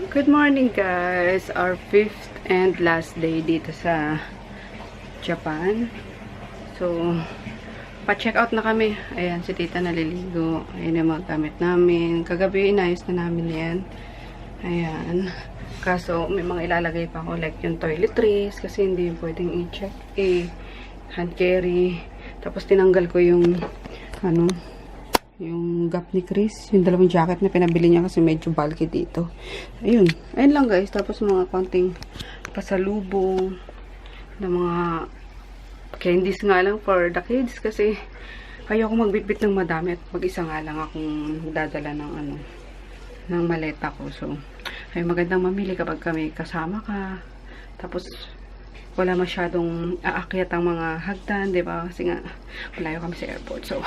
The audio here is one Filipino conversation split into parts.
Good morning guys! Our 5th and last day dito sa Japan. So, pa-check out na kami. Ayan, si tita naliligo. Ayan yung mga gamit namin. Kagabi, inayos na namin yan. Ayan. Kaso, may mga ilalagay pa ako like yung toiletries kasi hindi pwedeng i-check. Hand carry. Tapos, tinanggal ko yung yung gap ni Chris, yung dalawang jacket na pinabili niya kasi medyo bulky dito. Ayun. Ayun lang guys. Tapos mga konting pasalubong na mga candies nga lang for the kids kasi ayoko magbitbit ng madami at mag-isa nga lang akong dadala ng ng maleta ko. So, ay magandang mamili kapag kami kasama ka. Tapos wala masyadong aakyat ang mga hagdan, 'di ba? Kasi nga malayo kami sa airport. So,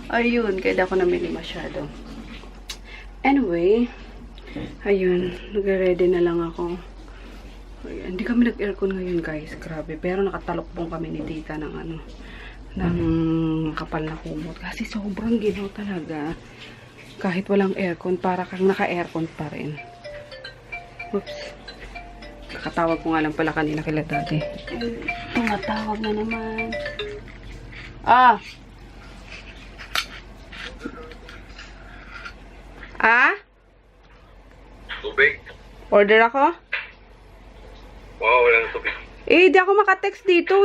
ayun, kaya di ako namili masyado. Anyway, ayun, nagre-ready na lang ako. Ayun, hindi kami nag-aircon ngayon, guys. Grabe. Pero nakatalokbong kami ni tita ng ng kapal na kumot. Kasi sobrang ginaw talaga. Kahit walang aircon, para kang naka-aircon pa rin. Oops. Kakatawag ko nga lang pala kanina kila dati. Tumatawag na naman. Tubig? Order ako? Wow, walang tubig. Di ako makatext dito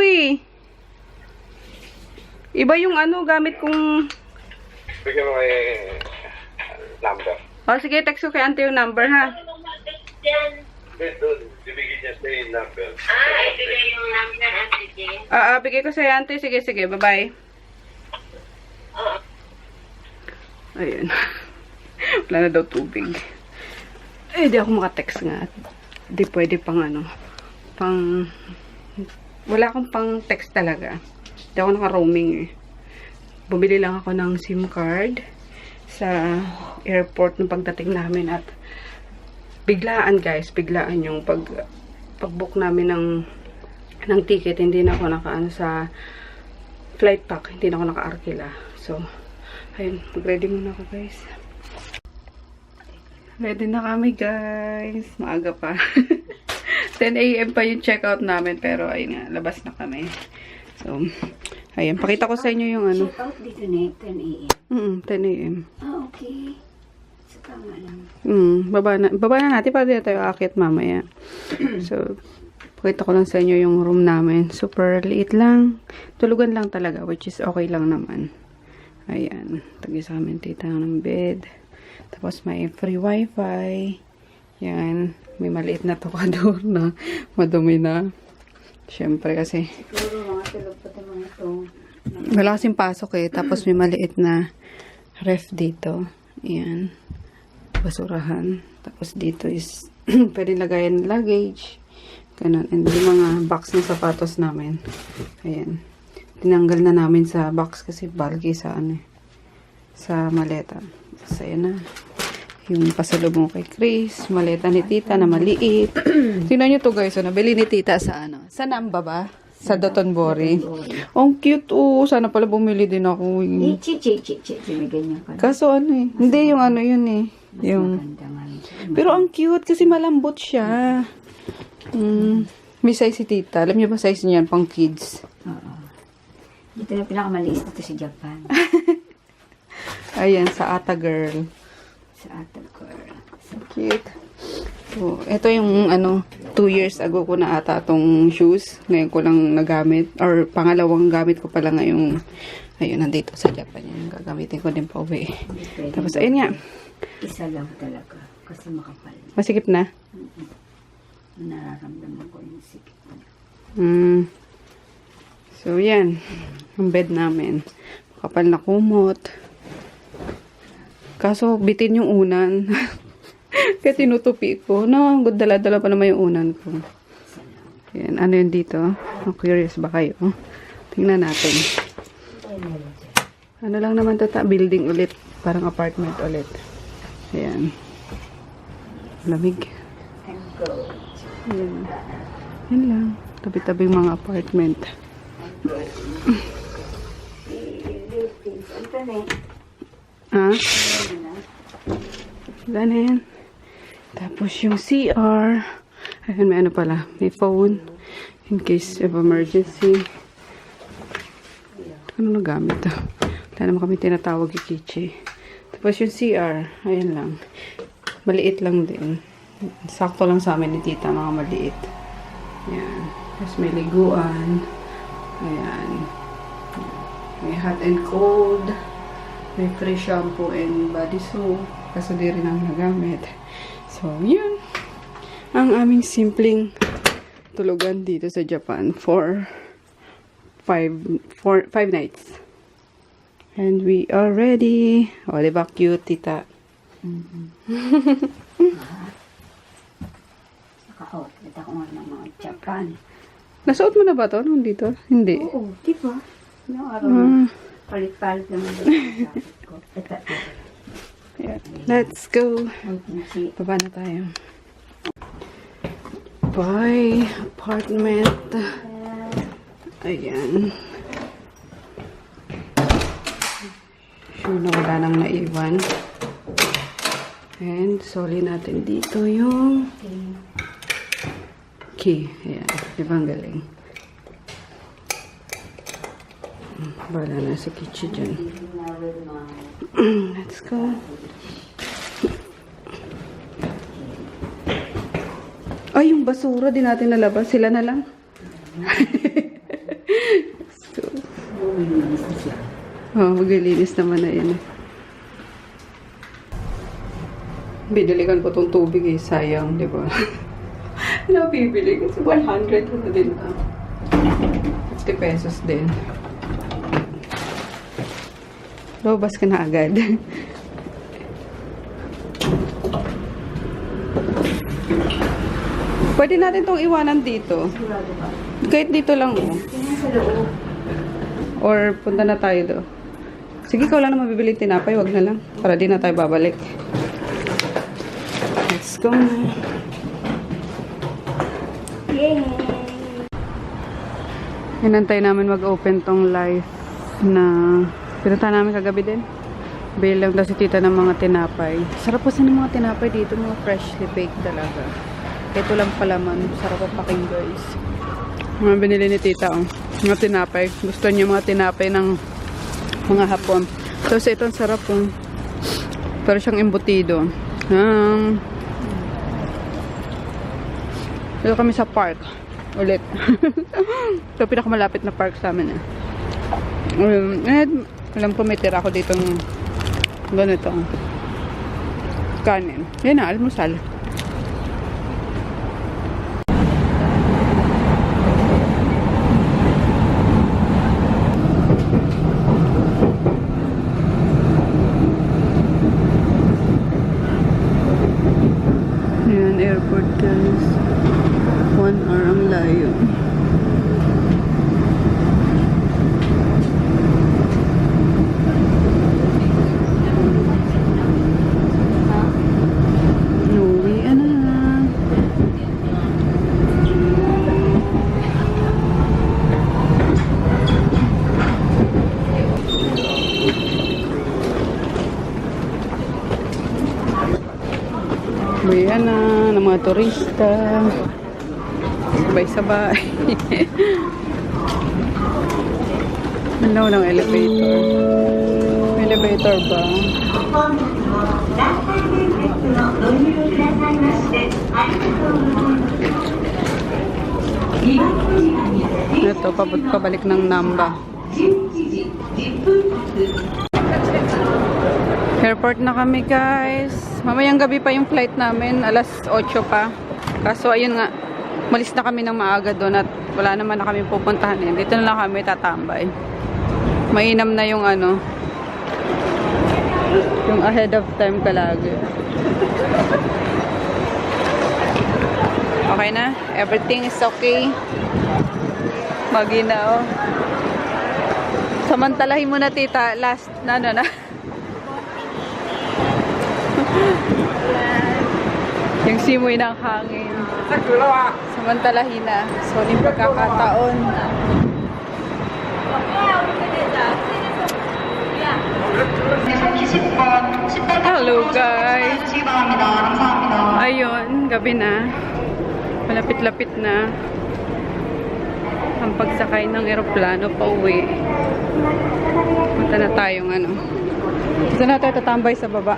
Iba yung gamit kong... Bigyan mo kay number. Sige, text ko kay auntie yung number, ha? Doon, ibigay niya sa yung number. Ibigay yung number, auntie. Bigay ko sa auntie. Sige, bye-bye. Ayun. Wala na daw tubig. Di ako makatext nga. Di pwede pang wala akong pang text talaga. Di ako naka-roaming Bumili lang ako ng SIM card sa airport ng pagdating namin at biglaan guys, biglaan yung pag-book namin ng ticket. Hindi na ako nakaano sa flight pack, hindi na ako naka-arkila. So, ayun, mag-ready muna ako guys. Ready na kami, guys. Maaga pa. 10 AM pa yung checkout namin. Pero, ayun nga, labas na kami. So, ayun. Pakita ko sa inyo yung Checkout dito na 10 AM? 10 AM. Okay. So, tama lang. Baba na natin para dito tayo aakyat mamaya. So, pakita ko lang sa inyo yung room namin. Super liit lang. Tulugan lang talaga, which is okay lang naman. Ayan. Tagis sa amin tita ng bed. Tapos may free wifi. Yan. May maliit na tokador na madumi na. Siyempre kasi Siguro mga tulog pa ito mga ito. wala kasing pasok Tapos may maliit na ref dito. Yan. Basurahan. Tapos dito is pwede lagayan luggage. Ganun. And yung mga box ng sapatos namin. Ayan. Tinanggal na namin sa box kasi bulky sa sa maleta. So, ayan na. Yung pasalubong kay Chris. Maleta ni tita na maliit. Tingnan nyo to guys. Nabili ni tita sa Sa Namba ba? Sa Dotonbori. Ang cute Sana pala bumili din ako. May ganyan ka. Kaso Hindi yung yun Yung... Pero ang cute kasi malambot siya. May size si tita. Alam niyo ba size niyan? Pang kids. Oo. Dito na pinakamaliis dito sa Japan. Ayan, sa Ata Girl. Sa Ata Girl. So cute. So, ito yung 2 years ago ko na ata itong shoes. Ngayon ko lang nagamit. Or pangalawang gamit ko pala ngayong ayun, nandito sa Japan. Yan, gagamitin ko din pa uwi. Tapos, ayun nga. Isa lang talaga. Kasi makapal. Masikip na? Nararamdaman ko yung sikip. So, yan. Ang bed namin. Makapal na kumot. Kaso, bitin yung unan. Kaya tinutupi ko. Dala-dala pa naman yung unan ko. Yan. Ano yun dito? Curious ba kayo? Tingnan natin. Ano lang naman building ulit. Parang apartment ulit. Ayan. Lamig. Ayan. Yan lang. Tabi-tabing mga apartment. Ha? Wala na yan. Tapos yung CR. Ayan, may ano pala. May phone. In case of emergency. Ano na gamit to? Wala naman kami tinatawag yung Kichi. Tapos yung CR. Ayan lang. Maliit lang din. Sakto lang sa amin ni tita, mga maliit. Ayan. Tapos may liguan. Ayan. May hot and cold. May free shampoo and body soap. Kaso di rin ang nagamit. So, yun. Ang aming simpleng tulugan dito sa Japan for 5 nights. And we are ready. O, diba cute, tita? Naka-outlet ako nga ng mga Japan. Nasuot mo na ba ito nung dito? Hindi. Oo, di ba? Yung araw na palit-palit naman yung jacket ko. Yeah. Let's go. Si Baba na tayo. Bye. Apartment. Ayan. Sure na wala nang naiwan. And, soli natin dito yung key. Ayan. Diba ang galing? Bala na sa kitchen dyan. Let's go. Ay, yung basura din natin nalabas. Sila na lang. So, maglilinis naman na yun. Binilikan ko tong tubig eh. Sayang, di ba? Ano bibili? Kasi 100 na din. 50 pesos din. Lobas ka na agad. Pwede natin itong iwanan dito. Kahit dito lang, oh. Or punta na tayo do. Sige, ikaw lang na mabibili tinapay. Wag na lang. Para di na tayo babalik. Let's go na. yay! Hinantay namin mag-open tong live na pinunta namin kagabi din. Bail lang daw si tita ng mga tinapay. Sarap kasi ng mga tinapay dito. Mga freshly baked talaga. Ito lang palaman. Sarap ang packing, guys. Mga binili ni tita, oh. Mga tinapay. Gusto niya mga tinapay ng mga hapon. Tapos ito ang sarap, oh. Pero siyang embutido. Ito kami sa park. Ulit. Ito pinakamalapit na park sa amin, eh. Alam ko may tira ako dito ng ganito. Kanin. Yan na, almusal. Yan, airport, guys. 1 hour ang layo. Ayan na, ng mga turista. Sabay-sabay. Ano ng elevator? Elevator ba? Ito, pabalik ng Namba. Airport na kami, guys. Mamayang gabi pa yung flight namin. Alas 8 pa. Kaso, ayun nga. Malis na kami ng maaga doon at wala naman na kami pupuntahan eh. Dito na lang kami tatambay. Mainam na yung ano. Yung ahead of time ka lagi. Okay na? Everything is okay. Maginaw. Samantalahin mo na, tita. Last na ano na. Yung simoy ng hangin. Samantalahin na. Sorry, pagkakataon. Hello, guys. Ayun, gabi na. Malapit-lapit na ang pagsakay ng eroplano pa uwi. Punta na tayong ano. Gusto na tayo tatambay sa baba.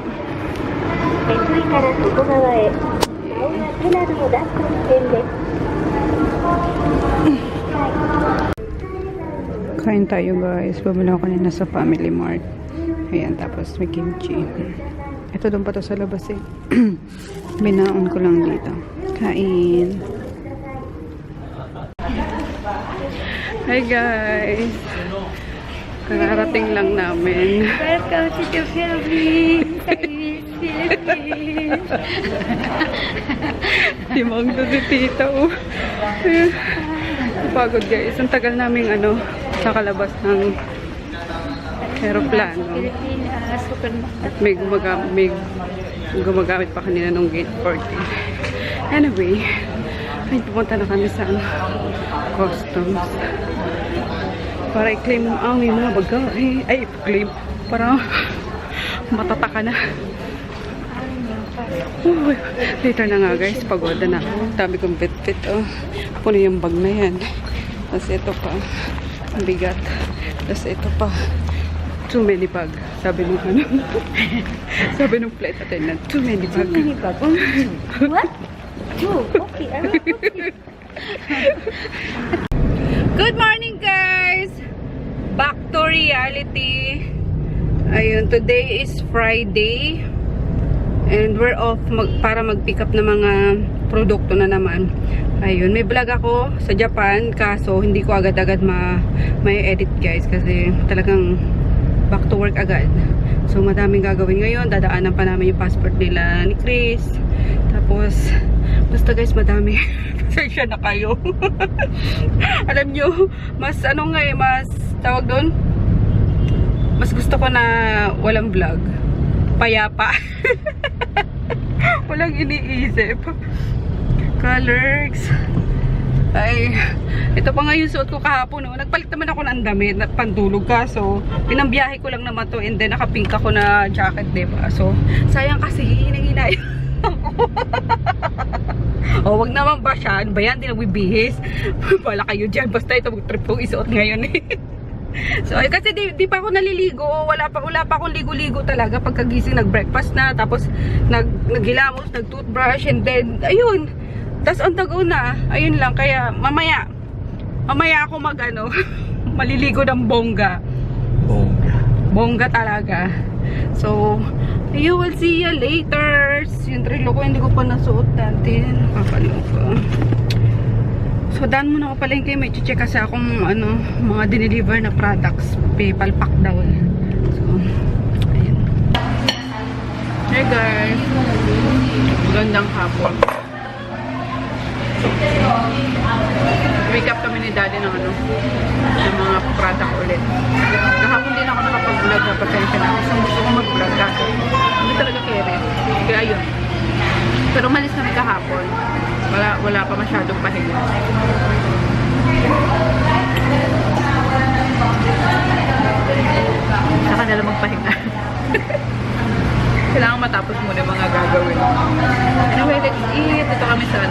Kain tayo guys. Bumili ako kanina sa Family Mart. Ayan, tapos may kimchi. Ito doon pa to sa labas eh. Binaon ko lang dito. Kain. Hi guys. Kararating lang namin. Welcome to the Philippines. Philippines. Timang to si tita oh. Pagod guys. Ang tagal naming ano, sa kalabas ng aeroplano. At may gumagamit pa kanina ng gate 40. Anyway, ay pupunta na kami sa customs para i-claim ang mga bagay. Ay, i-claim. Para matataka na. Later na nga guys, pagoda na ako. Tabi kong bit-bit oh. Puno yung bag na yan. Tapos ito pa. Ang bigat. Tapos ito pa. Too many bag. Sabi nung ano. Sabi nung flight attendant. Too many bag. Too many bag. What? Oh, okay. Okay. Good morning guys! Back to reality. Ayun, today is Friday. And we're off para mag-pick up ng mga produkto na naman. Ayun, may vlog ako sa Japan. Kaso, hindi ko agad-agad may edit guys. Kasi talagang back to work agad. So, madaming gagawin ngayon. Dadaanan pa namin yung passport nila ni Chris. Tapos, basta guys, madami. Pasensya na kayo. Alam nyo, mas ano nga eh, mas tawag doon? Mas gusto ko na walang vlog. Payapa. Walang iniisip. Colors. Ay, ito pa nga yung suot ko kahapon. No? Nagpalit naman ako ng damit na pandulog ka. So, pinambiyahe ko lang naman to. And then, nakapink ako na jacket, diba? So, sayang kasi hinang-hinay ako. O, wag naman ba siya? Ano ba yan? Di nagbibihis. Wala kayo dyan. Basta ito, trip kong isuot ngayon eh. So, kasi di pa ako naliligo. Wala pa akong ligo-ligo talaga. Pagkagising, nag-breakfast na. Tapos, naghilamos, nag-toothbrush. And then, ayun. Tapos, on the go na. Ayun lang. Kaya, mamaya ako maliligo ng bongga. Bongga talaga. So, you will see you later. Yung trilo ko, hindi ko pa nasuot dati. Nakakalimutan. So, daan muna ako palengke. May check kasi akong mga dineliver na products. PayPal pack daw. So, ayun. Hey guys. Gandang hapon. Wake up kami ni daddy ng ng mga product ulit. Kahapon din ako nakapag-vlog na pasensya na. Gusto ko mag-vlog kasi hindi talaga kere. Kaya yun. Pero malis kami kahapon. Wala pa masyadong pahinga. Saka na lang magpahinga. Kailangan matapos muna yung mga gagawin. Anyway, let's eat. Ito kami sa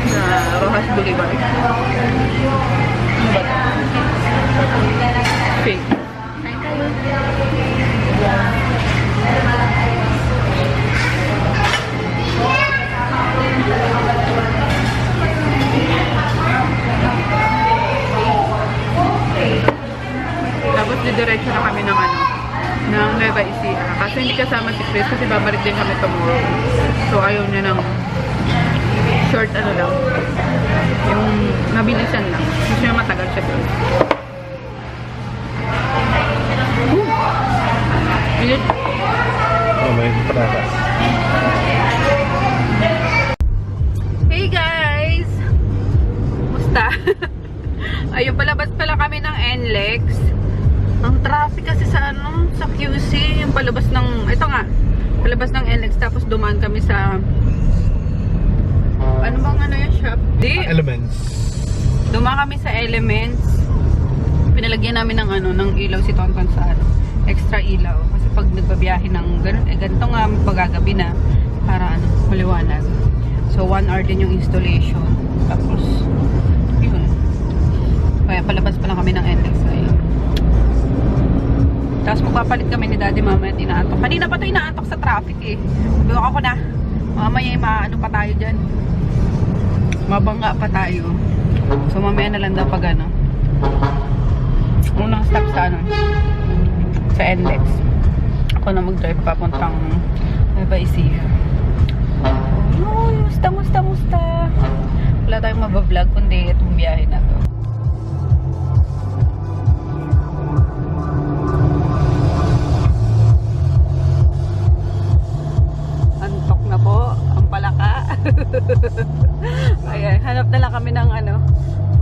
sa Rojas Boulevard. Ano ba ito? Fake. Kain kayo. Tapos didiretso na kami ng ng Nueva Ecija. Kasi hindi kasama si Chris kasi babalik din kami tomorrow. So ayaw niya ng short lang. Yung mabilisan lang. Gusto niya matagal siya doon. Init. may patatas. Hey guys! Musta? Ayun, palabas pala kami ng NLEX. Ang traffic kasi sa sa QC, yung palabas ng, ito nga, palabas ng NLEX, tapos dumaan kami sa, ano bang yung shop? Elements. Dumaan kami sa Elements. Pinalagyan namin ng ng ilaw si Tonton sa extra ilaw. Kasi pag nagbabiyahe ng ganun, ganito nga, pagagabi na, para maliwanag. So 1 hour din yung installation. Tapos yun. Kaya palabas pa lang kami ng NX ngayon. Tapos magpapalit kami ni Daddy mamaya at inaantok. Kanina pa ito inaantok sa traffic eh. Buwak ako na. Mamaya maano pa tayo dyan. Mabangga pa tayo. So mamaya na lang daw pag ano. Unang stop sa ano. Sa NX. Ako na mag-drive papuntang Nueva Ecija. Oh, musta. Wala tayong mabablog kundi itong biyahe na to. Antok na po ang palaka. Ayan, hanap na lang kami ng ano,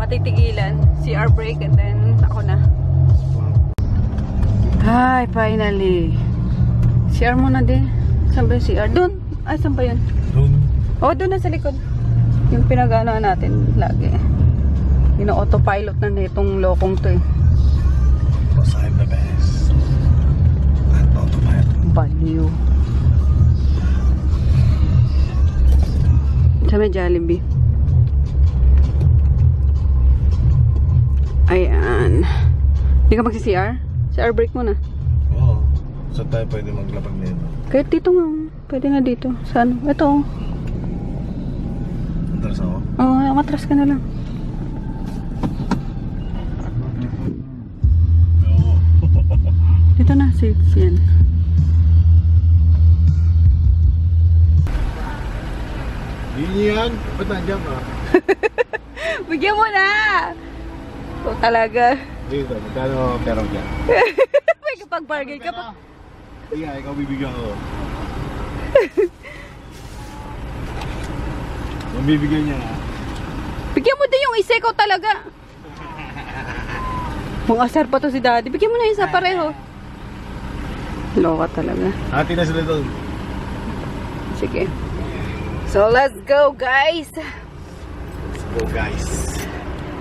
matitigilan. CR break and then ako na. Hi, finally. CR muna din. Saan ba yung CR? Doon. Ay, saan ba yun? Doon. Oh, doon na sa likod. Yung pinag-ano natin lagi. Autopilot na nitong lokong to eh. Because I'm the best. I'm autopilot. Baliw. Sa may Jollibee. Ayan. Hindi ka magsi-CR? CR break mo na. Oo. Saan tayo pwede maglapag nito? Kahit dito nga. Pwede na dito. Saan? Ito. Atras ako? Oo, matras ka na lang. Oo. Dito na, safe yan. Yun yan? Ba't nandiyan ka? Bigyan mo na! So, talaga. Dito, magkano pera dyan? May kapag-bargain ka pa. Iya, ikaw bibigyan ko. Mabibigyan niya na. Bigyan mo din yung isa, ikaw talaga. Mga asar pa to si Daddy. Bigyan mo na isa pareho. Loka talaga. Hati na sila doon. Sige. So, let's go, guys. Let's go, guys.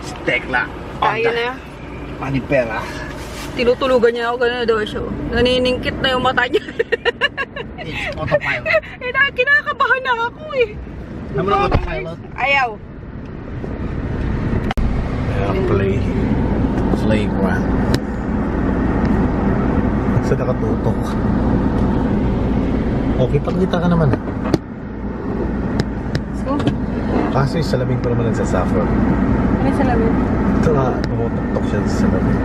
Stekla. Tayo na. Panipera. Tinutulugan niya ako. Ganun daw siya. Naniningkit na yung mata niya. It's autopilot. Kinakabahan na ako eh. Naman ang autopilot. Ayaw. Play. Playground. Saan nakatutok? Okay, pagkita ka naman. So, Kaso yung salamin ko naman nagsasuffer. ano yung salamin? Ito nga, tumutok siya sa salamin.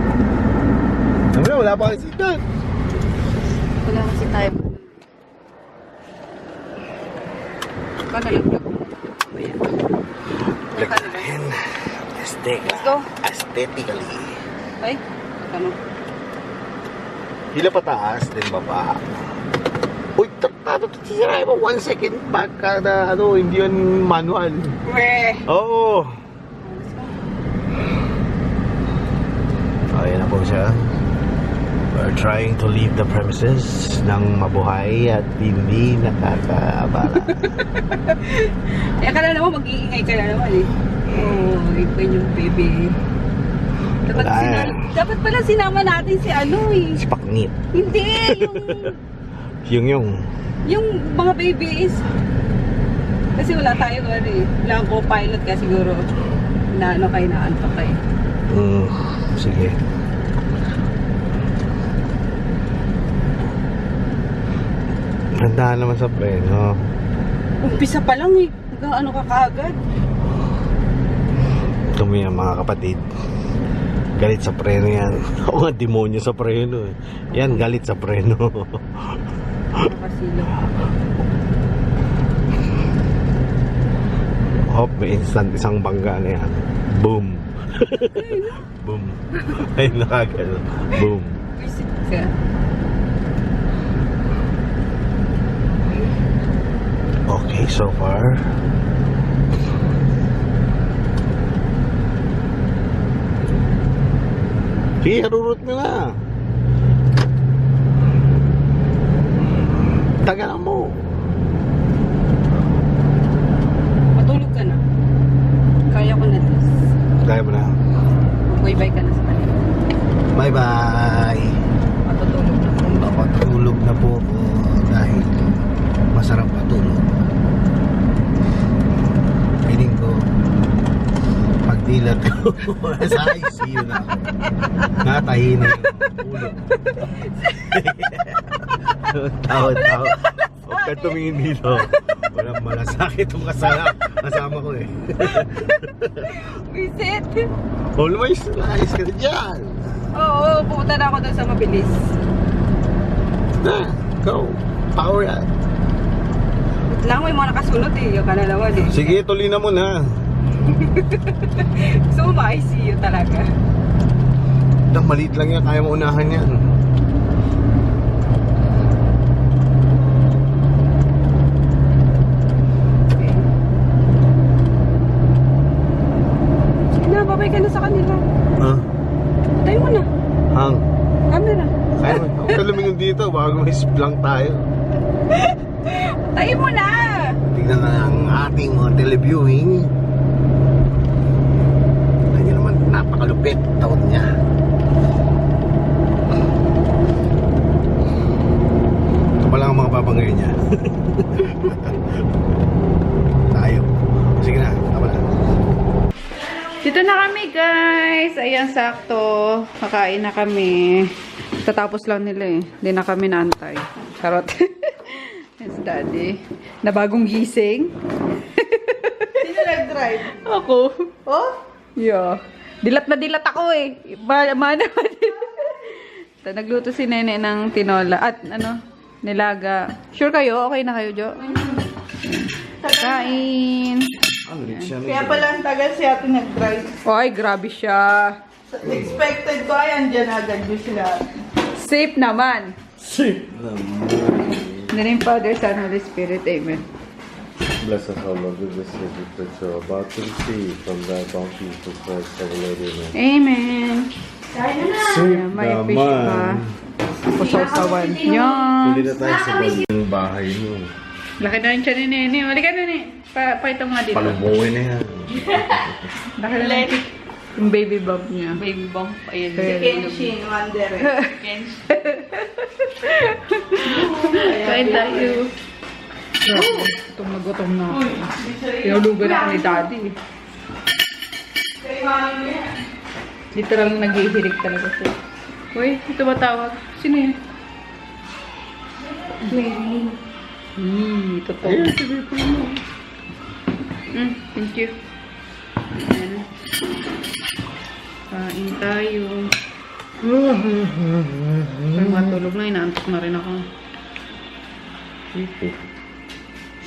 Wala pa kasi doon. Wala kasi tayo. Kanalaglag. Ayan. Lagyan. Let's go. Aesthetically. Ay, ano? Hila pataas, then baba. Uy, tartado ito siya. 1 second back kada ano, hindi yun manual. Weh! Oo. Ayan na po siya. We're trying to leave the premises ng mabuhay at hindi nakakaabala. Eh, akala naman mag-iingay ka na naman eh. Oh, ikaw yung baby. Dapat pala sinama natin si ano eh. Si Paknit. Hindi, yung mga babies. Kasi wala tayo ano eh. Wala akong co-pilot ka siguro. Na ano kayo, naantok kayo. Sige. Ganda naman sa preno. Umpisa pa lang eh. Ano ka kaagad. Kami yan mga kapatid. Galit sa preno yan. Ako nga demonyo sa preno eh. Yan, galit sa preno. Nakasilo. Hop, may instant isang bangga na yan. Boom. Boom. Ay, nakagano. Boom. Visit ka. Okay, so far. Sige, harurot nyo na. Tagalan mo. Matulog ka na. Kaya ko na this. Kaya mo na. Bye-bye ka na sa kanila. Bye-bye. Matutulog na. Napatulog na po ako dahil masarap matulog. dila to. Sa ICU na ako. Natahi na yung ulo. Tao. Huwag ka tumingin dito. Walang malasakit yung kasama ko eh. Visit! Always ayos ka na dyan. Oo, pupunta na ako doon sa mabilis. Na, go. Power yan. Wait lang, may mga nakasunod eh. Yung kanalawan eh. Sige, tuloy na muna. So, ma-ICU talaga. Maliit lang yan, kaya mo unahan yan. Okay. Sige na, babay ka na sa kanila. Ha? Tayo mo na. Hang. Camera. Kaya mo, huwag ka lumingon dito bago may splang tayo. Tayo mo na! Tignan na ang ating mga televiewing. Ayun naman, napakalupit taon niya. Ito pala ang mga babangay niya. Tayo. Sige na, tama na. Dito na kami guys. Ayan, sakto. Kakain na kami. Tatapos lang nila eh. Hindi na kami naantay. Charot. Yes, daddy. Na bagong gising. Sino nag-drive? Ako. Oh? Yeah. Dilat na dilat ako eh. Mana. Nagluto si Nene ng tinola. At ano, nilaga. Sure kayo? Okay na kayo, Jo? Kain. Ano rin siya? Kaya pala ang tagal siya ate nag-drive. Ay, grabe siya. Expected ko ay andyan agad yung sila. Safe naman. Shit! In the name of Father, Son, Holy Spirit. Amen. Bless us, O Lord, with this sacred which you are about to receive from thy bounty through Christ our Lord. Amen. Amen. Ayan, may fish pa. Ako sa usawan. Yan. Hindi na tayo sa bagong bahay mo. Laki na rin siya ni Nene. Halika na, Nene. Pakita mo nga dito. Palubuhin na yan. Laki na rin. Yung baby bump niya. Baby bump. Ayan. Si Kenshin, Wonder. Kenshin. Kain tayo. Gutom na gutom na ako. Tinulugan ako ni Daddy. Literal na naghihirig talaga siya. Uy, ito ba tawag? Sino yun? Totoo. Thank you. Ayan. Kain tayo. Ay, matulog na. Inaantok na rin ako.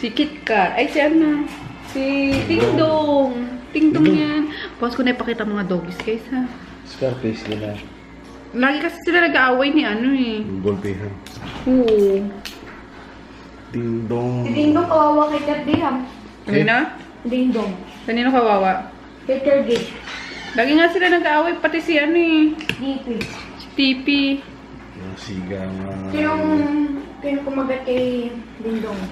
Si KitKat. Ay, si ano? Si Dingdong. Dingdong yan. Pause ko na ipakita mga doggies, guys, ha? Scarface nila. Lagi kasi sila nag-aaway ni ano, eh. Golpehan. Oo. Ding dong. Si Dingdong kawawa kay Terdiam. Kanina? Dingdong. Kanino kawawa? Kay Tergate. Lagi nga sila nag-aaway, pati si ano, eh. DP. Si TP. Yung siga nga. Sinong kumagat kay Dingdong?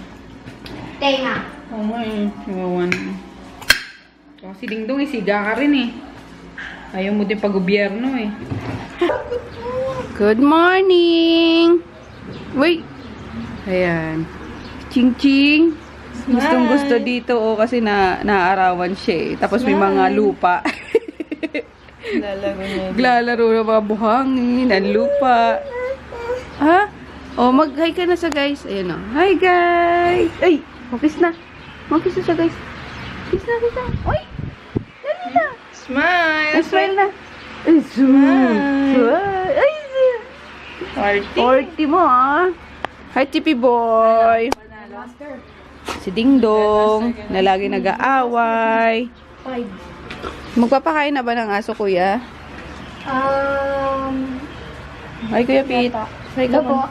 Tenga. Oo nga, eh. Kawawa na. So, si Dingdong, eh. Siga ka rin, eh. Ayaw mo din pag-gobyerno, eh. Good morning! Wait! Ayan. Ching Ching! Gustong gusto dito, oh, kasi naaarawan siya, eh. Tapos may mga lupa. Lalaro niya. Naglalaro ng mga buhangin, ang lupa. Ha? Oh, mag-hi ka na sa guys. Ayan, oh. Hi, guys! Ay! Mag-kiss na. Mag-kiss na siya, guys. Kiss na, kiss na. Uy! Dali na! Smile! Ay, smile na. Ay, smile. Ay, Party! party mo, ah. Hi, Tippy Boy. Si Dingdong, na lagi nag-aaway. 5. Magpapakain na ba ng aso, kuya? Hi, Kuya Pete. Hi, ka po.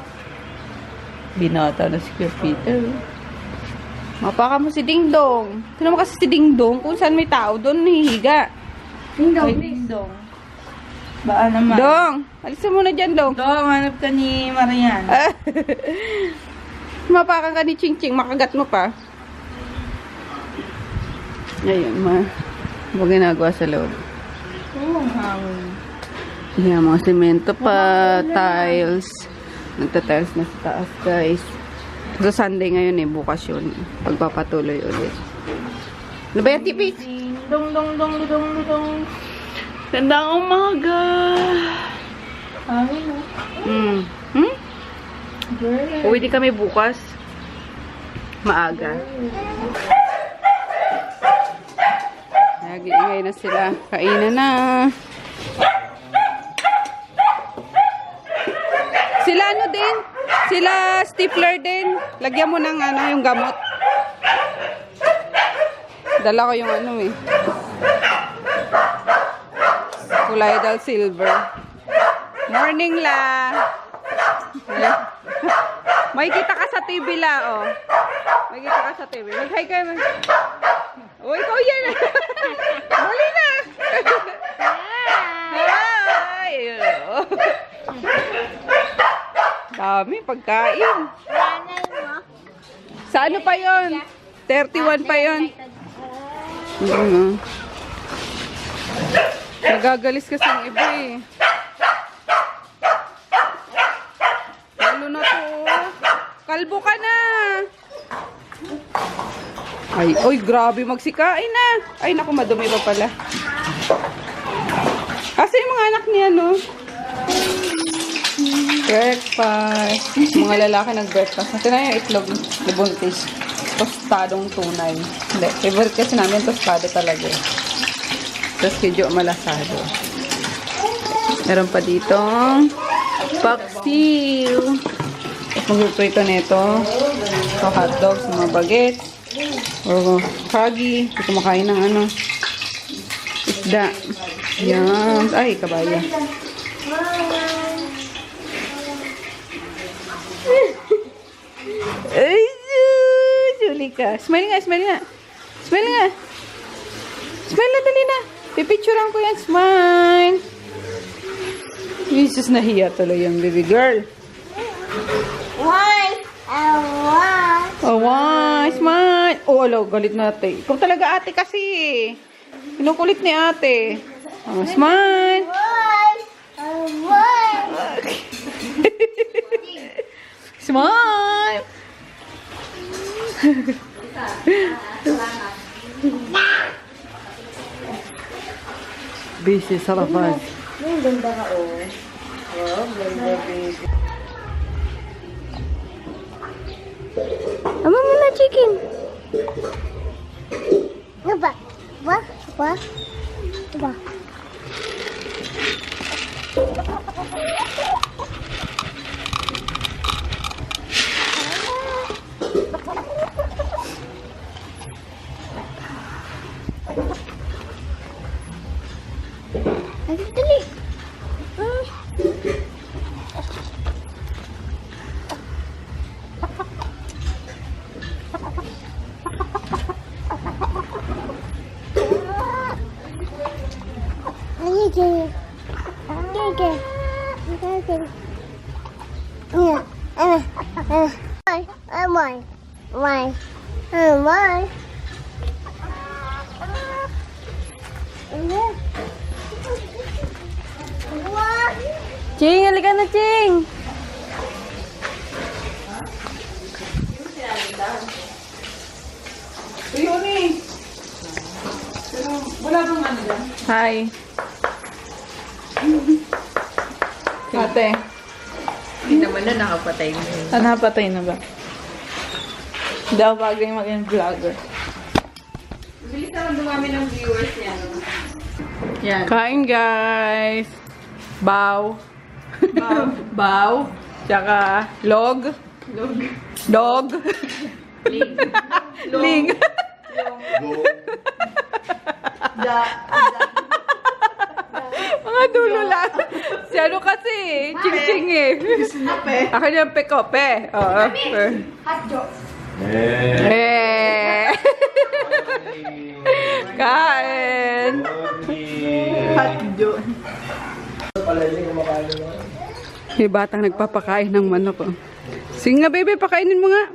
Binata na si Kuya Peter. Mapaka mo si Dingdong. Ito naman kasi si Dingdong. Kung saan may tao, doon nahihiga. Dingdong. Dong. Baan naman? Dong! Alis mo na dyan, Dong. Dong, hanap ka ni Marian. Mapakan ka ni Ching Ching. Makagat mo pa. Ayun, mga ginagawa sa loob. Oo, ang hangin. Yan, mga semento pa, tiles. Nagta-tiles na sa taas, guys. So, Sunday ngayon eh, bukas yun. Pagpapatuloy ulit. Ano ba yan, tipis? Dong, dong, dong, dong, dong. Gandang umaga. Hangin, oh. Uwi din kami bukas. Maaga. Nag-iingay na sila. Kainan na. Sila ano din? Sila stapler din. Lagyan mo ng ano, yung gamot. Dala ko yung ano eh. Kulay dal silver. Morning la. May kita ka sa TV la, oh. May kita ka sa TV. Mag-hi kayo. Oh, ikaw yan. Muli na. Hi. Oh. Dami pagkain. Sa ano pa yon? 31 pa yon. Nagagalis kasi ng iba eh. Lalo na to. Kalbo ka na. Ay, oy, grabe magsikain na. Ay, naku, madumi pa pala. Kasi yung mga anak niya, no? Breakfast. Mga lalaki nag-breakfast. Natin na yung itlog ni Buntis. Tostadong tunay. Hindi, favorite kasi namin tostado talaga. Tapos medyo malasado. Meron pa dito paksiw. Tapos mag-prito nito. So, hotdogs, mga bagets. O kagi. Hindi kumakain ng ano. Isda. Yan. Ay, kabaya. Ay, Julie ka. Smile nga, smile nga. Smile nga. Smile na, dali na. Pipicturean ko yan. Smile. Jesus, nahiya tuloy yung baby girl. Why? Oh, why? Smile. Oh, alo, galit na ate. Ikaw talaga ate kasi. Kinukulit ni ate. Oh, smile. Smile. Busy sa labas. Ang ganda ka, oh. Wow, ganda, baby. Ama mo na chicken. Ba? Ba? Ba? Ba? Dali. Ching, halika na, Ching. Ayun eh. Pero wala bang ano dyan? Hi. Ate. Hindi naman na nakapatay mo. Napatay na ba? Hindi ako bagay maging vlogger. Bilis naman dumami ng viewers niya. No? Yan. Kain guys. Bow. Bow. Bow. Tsaka log. Log. Dog. Ling. Ling. Mga dulo lang. Si ano kasi eh. Ching-ching eh. Ako yung pekope. Oo. Hotdog. Eh. Kain. May batang nagpapakain ng manok. Oh. Sige nga, baby, pakainin mo nga.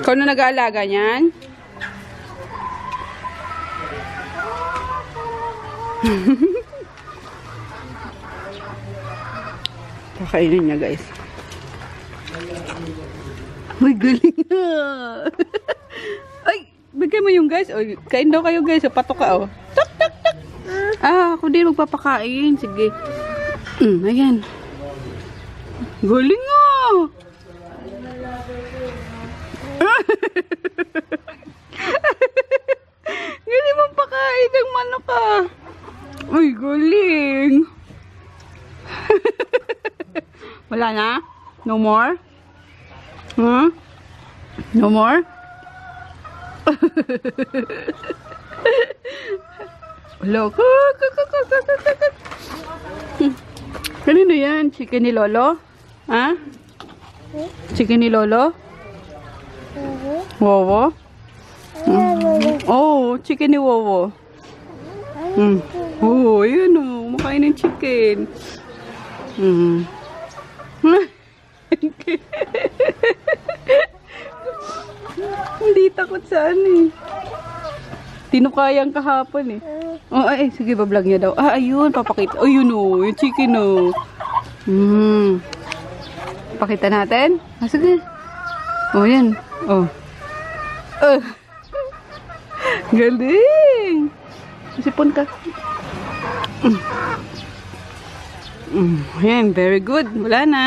Ikaw na nag-aalaga niyan? Pakainin niya, guys. Uy, galing na. Ay, bigay mo yung guys. Uy, kain daw kayo guys. Patok ka, oh. Tak, tak, tak. Ako din magpapakain. Sige. Ayan. Galing nga. Galing mong pakain ng manok ka. Uy, galing. Wala na? No more? Huh? No more? Hello. Kanino yan? Chicken ni Lolo? Ha? Chicken ni Lolo? Wowo? Oh, chicken ni Wowo. Oh, yun o. Makain ng chicken. Hindi takot sa ano eh. Tinukayang kahapon eh. Oh, ay, sige, bablog niya daw. Ayun, papakita. Oh, yun o. Yung chicken o. Pakita natin. Sige. Oh, yan. Oh. Galing. Sipon ka. Yan, very good. Wala na.